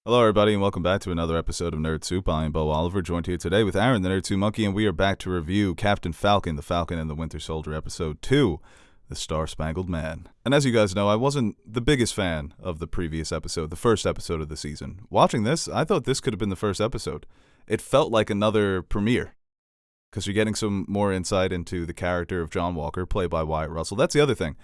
Hello, everybody, and welcome back to another episode of Nerd Soup. I am Beau Oliver, joined here today with Aaron, the Nerd Soup Monkey, and we are back to review Captain Falcon, the Falcon and the Winter Soldier, Episode 2, the Star-Spangled Man. And as you guys know, I wasn't the biggest fan of the previous episode, the first episode of the season. Watching this, I thought this could have been the first episode. It felt like another premiere, because you're getting some more insight into the character of John Walker, played by Wyatt Russell. That's the other thing.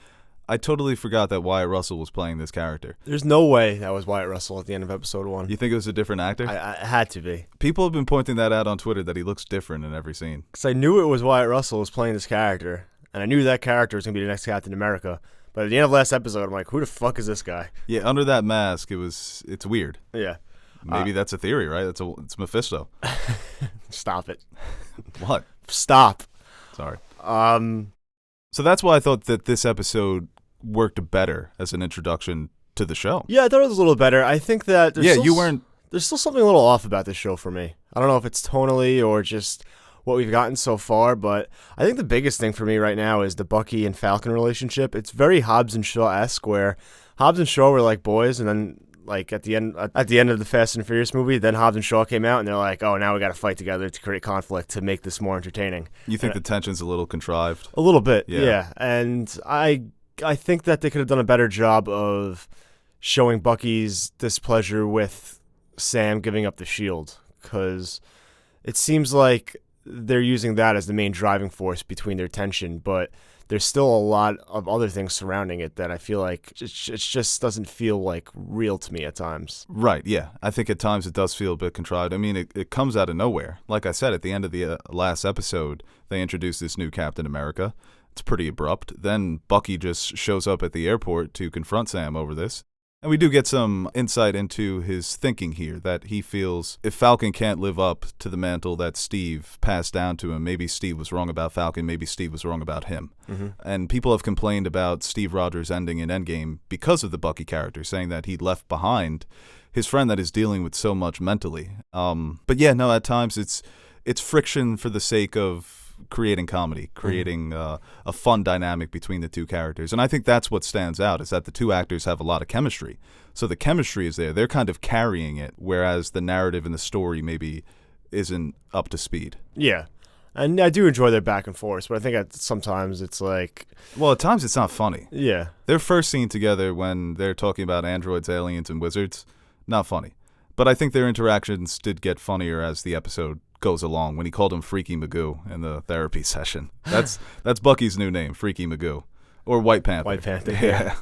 I totally forgot that Wyatt Russell was playing this character. There's no way that was Wyatt Russell at the end of episode 1. You think it was a different actor? I had to be. People have been pointing that out on Twitter, that he looks different in every scene. Because I knew it was Wyatt Russell was playing this character, and I knew that character was going to be the next Captain America. But at the end of last episode, I'm like, who the fuck is this guy? Yeah, under that mask, it's weird. Yeah. Maybe that's a theory, right? It's Mephisto. Stop it. What? Stop. Sorry. So So that's why I thought that this episode worked better as an introduction to the show. yeah, I thought it was a little better. I think that Yeah, there's still something a little off about this show for me. I don't know if it's tonally or just what we've gotten so far, but I think the biggest thing for me right now is the Bucky and Falcon relationship. It's very Hobbs and Shaw-esque, where Hobbs and Shaw were like boys, and then like at the end of the Fast and Furious movie, then Hobbs and Shaw came out, and they're like, oh, now we got to fight together to create conflict to make this more entertaining. You think the tension's a little contrived? A little bit, Yeah. yeah. And I think that they could have done a better job of showing Bucky's displeasure with Sam giving up the shield, because it seems like they're using that as the main driving force between their tension, but there's still a lot of other things surrounding it that I feel like it just doesn't feel like real to me at times. Right, yeah. I think at times it does feel a bit contrived. I mean, it comes out of nowhere. Like I said, at the end of the last episode, they introduced this new Captain America. It's pretty abrupt. Then Bucky just shows up at the airport to confront Sam over this. And we do get some insight into his thinking here, that he feels if Falcon can't live up to the mantle that Steve passed down to him, maybe Steve was wrong about Falcon, maybe Steve was wrong about him. Mm-hmm. And people have complained about Steve Rogers' ending in Endgame because of the Bucky character, saying that he left behind his friend that is dealing with so much mentally. But yeah, no, at times it's friction for the sake of creating comedy, creating a fun dynamic between the two characters. And I think that's what stands out, is that the two actors have a lot of chemistry. So the chemistry is there. They're kind of carrying it, whereas the narrative and the story maybe isn't up to speed. Yeah. And I do enjoy their back and forth, but I think sometimes it's like... Well, at times it's not funny. Yeah. Their first scene together when they're talking about androids, aliens, and wizards, not funny. But I think their interactions did get funnier as the episode goes along, when he called him Freaky Magoo in the therapy session. That's Bucky's new name, Freaky Magoo. Or White Panther. White Panther, yeah.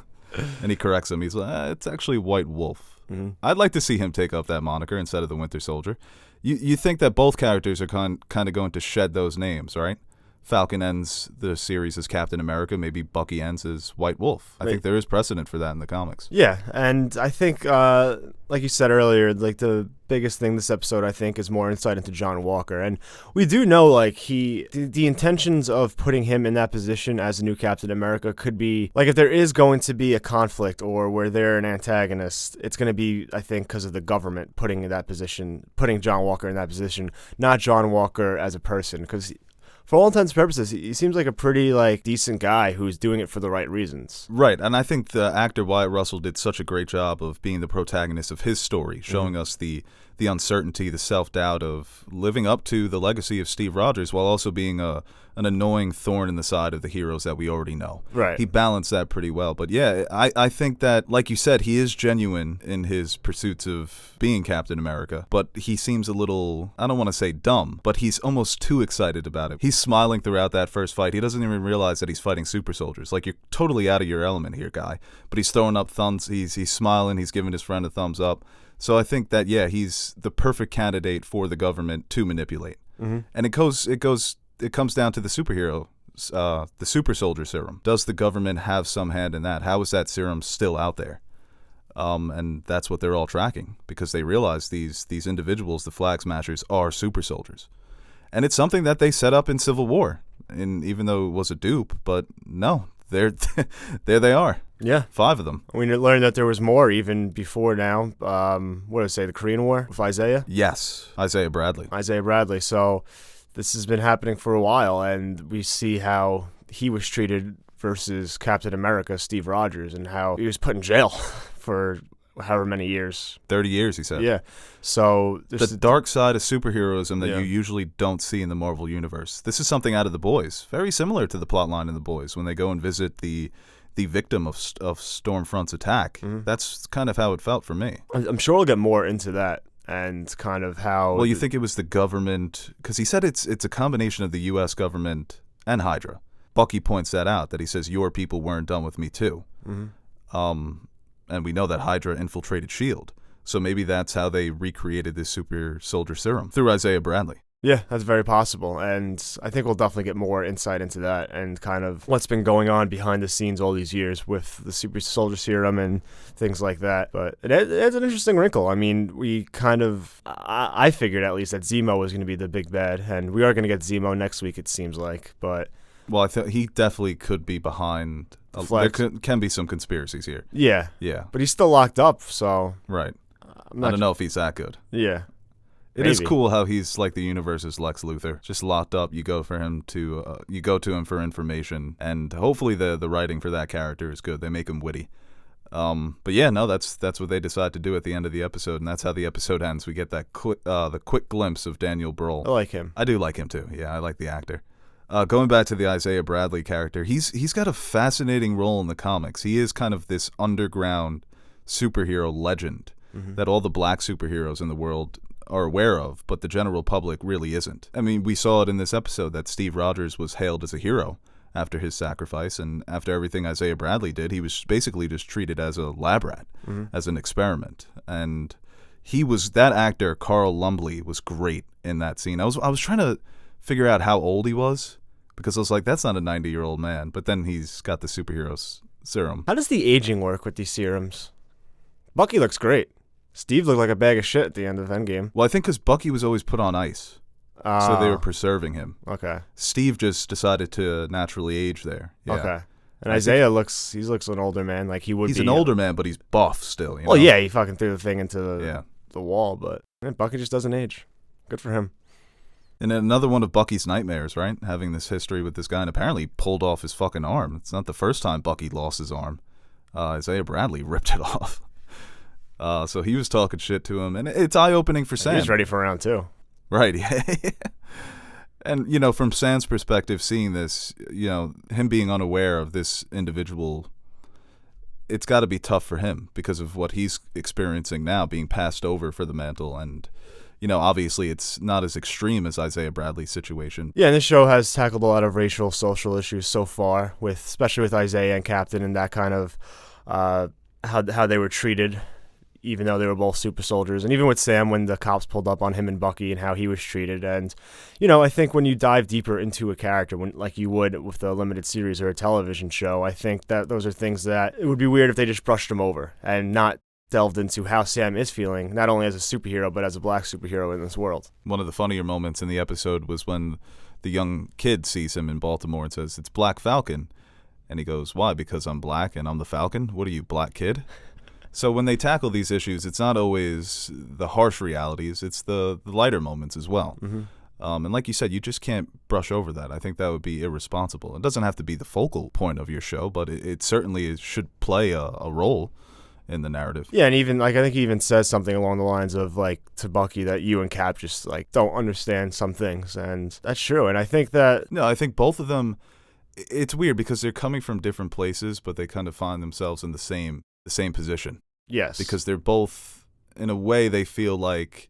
And he corrects him. He's like, it's actually White Wolf. Mm-hmm. I'd like to see him take up that moniker instead of the Winter Soldier. You think that both characters are kind of going to shed those names, right? Falcon ends the series as Captain America. Maybe Bucky ends as White Wolf. I think there is precedent for that in the comics. Yeah, and I think, like you said earlier, like the biggest thing this episode, I think, is more insight into John Walker. And we do know, like, the intentions of putting him in that position as a new Captain America could be, like, if there is going to be a conflict or where they're an antagonist, it's going to be, I think, because of the government putting John Walker in that position, not John Walker as a person, because for all intents and purposes, he seems like a pretty decent guy who's doing it for the right reasons. Right, and I think the actor Wyatt Russell did such a great job of being the protagonist of his story, showing us the uncertainty, the self-doubt of living up to the legacy of Steve Rogers while also being an annoying thorn in the side of the heroes that we already know. Right. He balanced that pretty well. But yeah, I think that, like you said, he is genuine in his pursuits of being Captain America, but he seems a little, I don't want to say dumb, but he's almost too excited about it. He's smiling throughout that first fight. He doesn't even realize that he's fighting super soldiers. Like, you're totally out of your element here, guy. But he's throwing up thumbs, he's smiling, he's giving his friend a thumbs up. So I think that, yeah, he's the perfect candidate for the government to manipulate. Mm-hmm. And it comes down to the superhero, the super soldier serum. Does the government have some hand in that? How is that serum still out there? And that's what they're all tracking, because they realize these individuals, the flag smashers, are super soldiers. And it's something that they set up in Civil War, and even though it was a dupe, but no, there they are. Yeah. 5 of them. We learned that there was more even before now. What did I say, the Korean War with Isaiah? Yes, Isaiah Bradley. So this has been happening for a while, and we see how he was treated versus Captain America, Steve Rogers, and how he was put in jail for however many years. 30 years, he said. Yeah. So the dark side of superheroism that you usually don't see in the Marvel Universe. This is something out of The Boys. Very similar to the plotline in The Boys when they go and visit the victim of Stormfront's attack. That's kind of how it felt for me. I'm sure we'll get more into that and kind of how... Well, you think it was the government... Because he said it's a combination of the U.S. government and Hydra. Bucky points that out, that he says, your people weren't done with me too. And we know that Hydra infiltrated S.H.I.E.L.D. So maybe that's how they recreated this super soldier serum, through Isaiah Bradley. Yeah, that's very possible, and I think we'll definitely get more insight into that and kind of what's been going on behind the scenes all these years with the super soldier serum and things like that. But it adds an interesting wrinkle. I mean, we kind of, I figured at least that Zemo was going to be the big bad, and we are going to get Zemo next week, it seems like, but... Well, I think he definitely could be behind... There can be some conspiracies here. Yeah. Yeah. But he's still locked up, so... Right. I don't know if he's that good. Yeah. It is cool how he's like the universe's Lex Luthor, just locked up. You go for him to you go to him for information, and hopefully the writing for that character is good. They make him witty. But yeah, no, that's what they decide to do at the end of the episode, and that's how the episode ends. We get that the quick glimpse of Daniel Bruhl. I like him. I do like him too. Yeah, I like the actor. Going back to the Isaiah Bradley character, he's got a fascinating role in the comics. He is kind of this underground superhero legend that all the black superheroes in the world are aware of, but the general public really isn't. I mean, we saw it in this episode that Steve Rogers was hailed as a hero after his sacrifice, and after everything Isaiah Bradley did, he was basically just treated as a lab rat, as an experiment. And that actor, Carl Lumbly, was great in that scene. I was trying to figure out how old he was, because I was like, that's not a 90-year-old man, but then he's got the superhero serum. How does the aging work with these serums? Bucky looks great. Steve looked like a bag of shit at the end of Endgame. Well, I think because Bucky was always put on ice, so they were preserving him. Okay. Steve just decided to naturally age there. Yeah. Okay. And Isaiah looks an older man, like he would be. He's an older man, but he's buff still. Well, yeah, he fucking threw the thing into the wall, but Bucky just doesn't age. Good for him. And another one of Bucky's nightmares, right? Having this history with this guy, and apparently pulled off his fucking arm. It's not the first time Bucky lost his arm. Isaiah Bradley ripped it off. So he was talking shit to him, and it's eye-opening for Sam. He's ready for round 2. Right, yeah. And, from Sam's perspective, seeing this, him being unaware of this individual, it's got to be tough for him because of what he's experiencing now, being passed over for the mantle. And, obviously it's not as extreme as Isaiah Bradley's situation. Yeah, and this show has tackled a lot of racial, social issues so far, especially with Isaiah and Captain and that kind of how they were treated, even though they were both super soldiers, and even with Sam when the cops pulled up on him and Bucky and how he was treated. And, I think when you dive deeper into a character, like you would with a limited series or a television show, I think that those are things that it would be weird if they just brushed them over and not delved into how Sam is feeling, not only as a superhero, but as a black superhero in this world. One of the funnier moments in the episode was when the young kid sees him in Baltimore and says, "It's Black Falcon." And he goes, "Why? Because I'm black and I'm the Falcon? What are you, black kid?" So when they tackle these issues, it's not always the harsh realities, it's the lighter moments as well. And like you said, you just can't brush over that. I think that would be irresponsible. It doesn't have to be the focal point of your show, but it certainly should play a role in the narrative. Yeah, and even, I think he even says something along the lines of, to Bucky, that you and Cap just, don't understand some things, and that's true. And I think that... No, I think both of them, it's weird because they're coming from different places, but they kind of find themselves in the same position. Yes. Because they're both, in a way, they feel like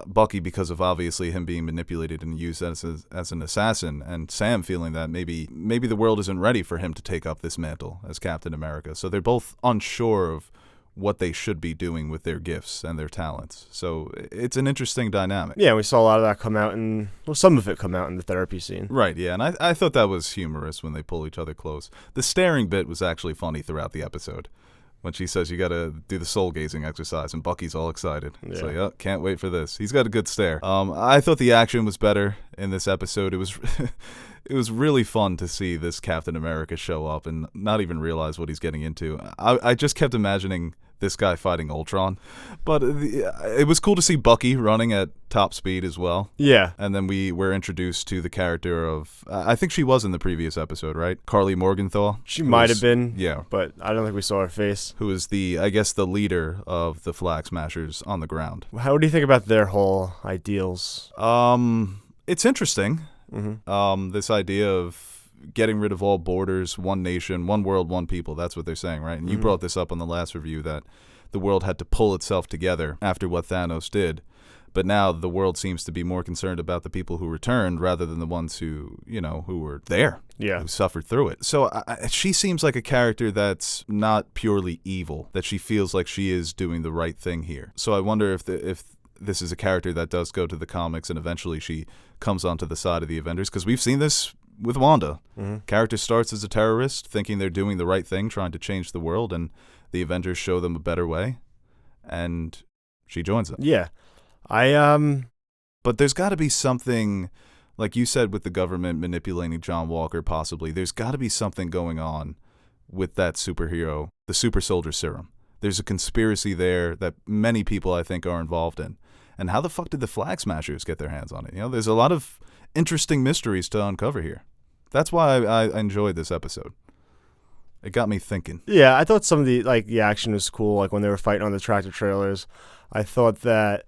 Bucky, because of obviously him being manipulated and used as an assassin, and Sam feeling that maybe the world isn't ready for him to take up this mantle as Captain America. So they're both unsure of what they should be doing with their gifts and their talents. So it's an interesting dynamic. Yeah, we saw a lot of that come out some of it come out in the therapy scene. Right, yeah, and I thought that was humorous when they pull each other close. The staring bit was actually funny throughout the episode. When she says you got to do the soul-gazing exercise, and Bucky's all excited. Yeah. It's like, oh, can't wait for this. He's got a good stare. I thought the action was better in this episode. It was it was really fun to see this Captain America show up and not even realize what he's getting into. I just kept imagining this guy fighting Ultron. But it was cool to see Bucky running at top speed as well. Yeah. And then we were introduced to the character of, I think she was in the previous episode, right? Carly Morgenthau. She might have been. Yeah. But I don't think we saw her face. Who is I guess, the leader of the Flag Smashers on the ground. How do you think about their whole ideals? It's interesting. Mm-hmm. This idea of getting rid of all borders, one nation, one world, one people. That's what they're saying, right? And you brought this up on the last review that the world had to pull itself together after what Thanos did. But now the world seems to be more concerned about the people who returned rather than the ones who were there, who suffered through it. So she seems like a character that's not purely evil, that she feels like she is doing the right thing here. So I wonder if this is a character that does go to the comics and eventually she comes onto the side of the Avengers, because we've seen this with Wanda. Character starts as a terrorist, thinking they're doing the right thing, trying to change the world, and the Avengers show them a better way, and she joins them. Yeah. But there's got to be something, like you said, with the government manipulating John Walker, possibly. There's got to be something going on with that superhero, the super soldier serum. There's a conspiracy there that many people, I think, are involved in. And how the fuck did the Flag Smashers get their hands on it? There's a lot of interesting mysteries to uncover here. That's why I enjoyed this episode. It got me thinking. Yeah, I thought some of the action was cool, like when they were fighting on the tractor trailers. I thought that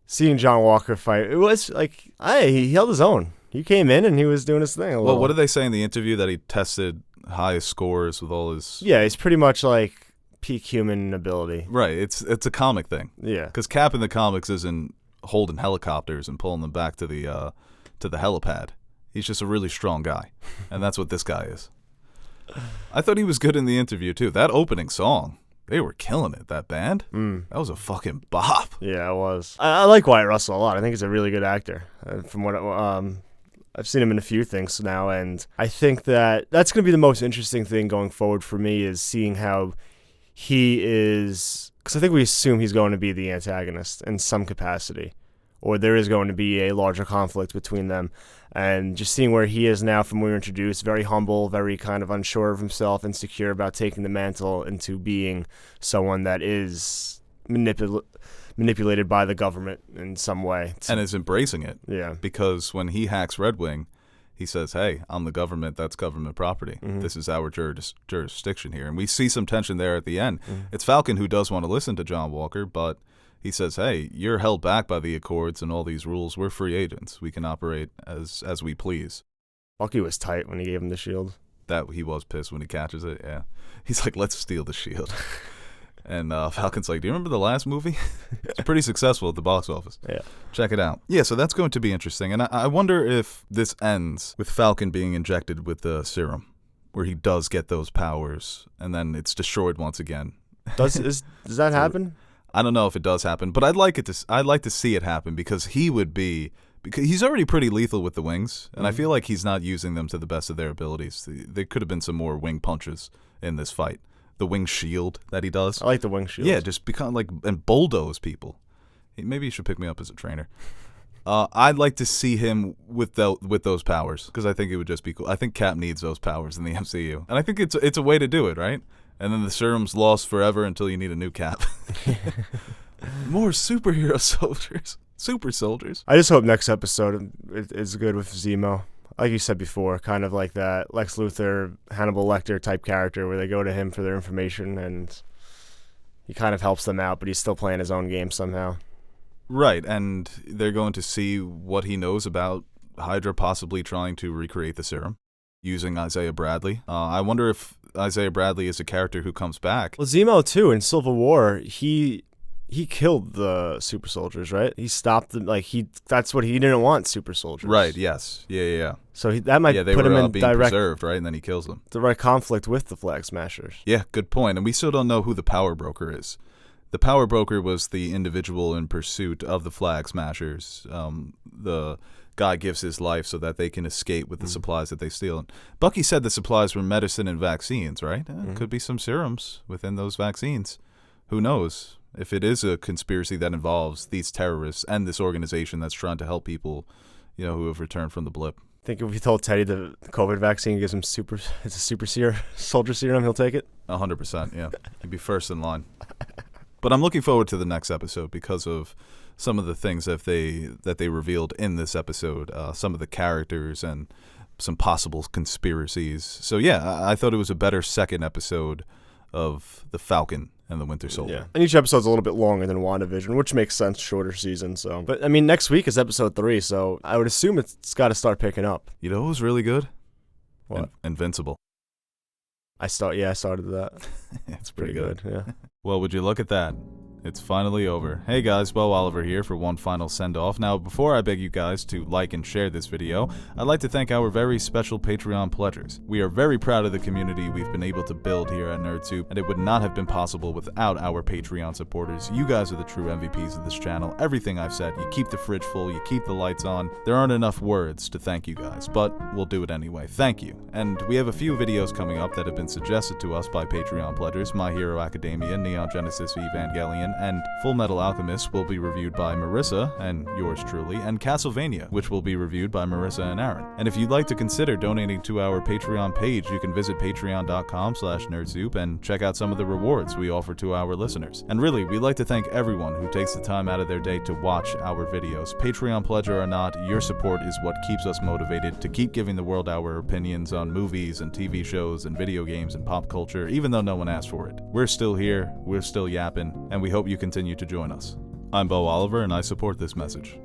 seeing John Walker fight, it was like, he held his own. He came in and he was doing his thing. Well, what did they say in the interview? That he tested highest scores with all his... Yeah, he's pretty much like peak human ability. Right, it's a comic thing. Yeah. Because Cap in the comics isn't holding helicopters and pulling them back to the helipad. He's just a really strong guy. And that's what this guy is. I thought he was good in the interview, too. That opening song, they were killing it, that band. That was a fucking bop. Yeah, it was. I like Wyatt Russell a lot. I think he's a really good actor. From what I've seen him in a few things now, and I think that's going to be the most interesting thing going forward for me, is seeing how he is, because I think we assume he's going to be the antagonist in some capacity, or there is going to be a larger conflict between them. And just seeing where he is now from when we were introduced, very humble, very kind of unsure of himself, insecure about taking the mantle, into being someone that is manipulated by the government in some way. And is embracing it. Yeah. Because when he hacks Red Wing, he says, hey, I'm the government, that's government property. This is our jurisdiction here. And we see some tension there at the end. It's Falcon who does want to listen to John Walker, but he says, hey, you're held back by the Accords and all these rules. We're free agents. We can operate as we please. Bucky was tight when he gave him the shield. That he was pissed when he catches it, yeah. He's like, let's steal the shield. And Falcon's like, do you remember the last movie? It's pretty successful at the box office. Yeah. Check it out. Yeah, so that's going to be interesting. And I wonder if this ends with Falcon being injected with the serum, where he does get those powers, and then it's destroyed once again. Does that happen? I don't know if it does happen, but I'd like to see it happen, because because he's already pretty lethal with the wings, and I feel like he's not using them to the best of their abilities. There could have been some more wing punches in this fight. The wing shield that he does. I like the wing shield. Yeah, just become and bulldoze people. Maybe you should pick me up as a trainer. I'd like to see him with those powers, because I think it would just be cool. I think Cap needs those powers in the MCU, and I think it's a way to do it, right? And then the serum's lost forever until you need a new Cap. More superhero soldiers. Super soldiers. I just hope next episode is good with Zemo. Like you said before, kind of like that Lex Luthor, Hannibal Lecter type character, where they go to him for their information and he kind of helps them out, but he's still playing his own game somehow. Right, and they're going to see what he knows about Hydra possibly trying to recreate the serum using Isaiah Bradley. I wonder if Isaiah Bradley is a character who comes back. Well, Zemo, too, in Civil War, he killed the super soldiers, right? He stopped them. That's what he didn't want, super soldiers. Right, yes. Yeah. So that might they put were him in being direct preserved, right? And then he kills them. Direct conflict with the Flag Smashers. Yeah, good point. And we still don't know who the power broker is. The power broker was the individual in pursuit of the Flag Smashers. The guy gives his life so that they can escape with the supplies that they steal. And Bucky said the supplies were medicine and vaccines, right? Could be some serums within those vaccines. Who knows? If it is a conspiracy that involves these terrorists and this organization that's trying to help people, who have returned from the blip. I think if we told Teddy the COVID vaccine gives him it's a super soldier serum, he'll take it? 100%, yeah. He'd be first in line. But I'm looking forward to the next episode because of some of the things that they revealed in this episode, some of the characters and some possible conspiracies. So yeah, I thought it was a better second episode of The Falcon and the Winter Soldier. Yeah, and each episode's a little bit longer than WandaVision, which makes sense, shorter season. So, but I mean, next week is episode 3, so I would assume it's got to start picking up. You know what was really good? What? Invincible. I started that. It's pretty good. Yeah. Well, would you look at that? It's finally over. Hey guys, Beau Oliver here for one final send-off. Now, before I beg you guys to like and share this video, I'd like to thank our very special Patreon pledgers. We are very proud of the community we've been able to build here at NerdSoup, and it would not have been possible without our Patreon supporters. You guys are the true MVPs of this channel. Everything I've said, you keep the fridge full, you keep the lights on. There aren't enough words to thank you guys, but we'll do it anyway. Thank you. And we have a few videos coming up that have been suggested to us by Patreon pledgers. My Hero Academia, Neon Genesis Evangelion, and Full Metal Alchemist will be reviewed by Marissa, and yours truly, and Castlevania, which will be reviewed by Marissa and Aaron. And if you'd like to consider donating to our Patreon page, you can visit patreon.com/nerdsoup and check out some of the rewards we offer to our listeners. And really, we'd like to thank everyone who takes the time out of their day to watch our videos. Patreon pledger or not, your support is what keeps us motivated to keep giving the world our opinions on movies and TV shows and video games and pop culture, even though no one asked for it. We're still here, we're still yapping, and we hope you continue to join us. I'm Beau Oliver, and I support this message.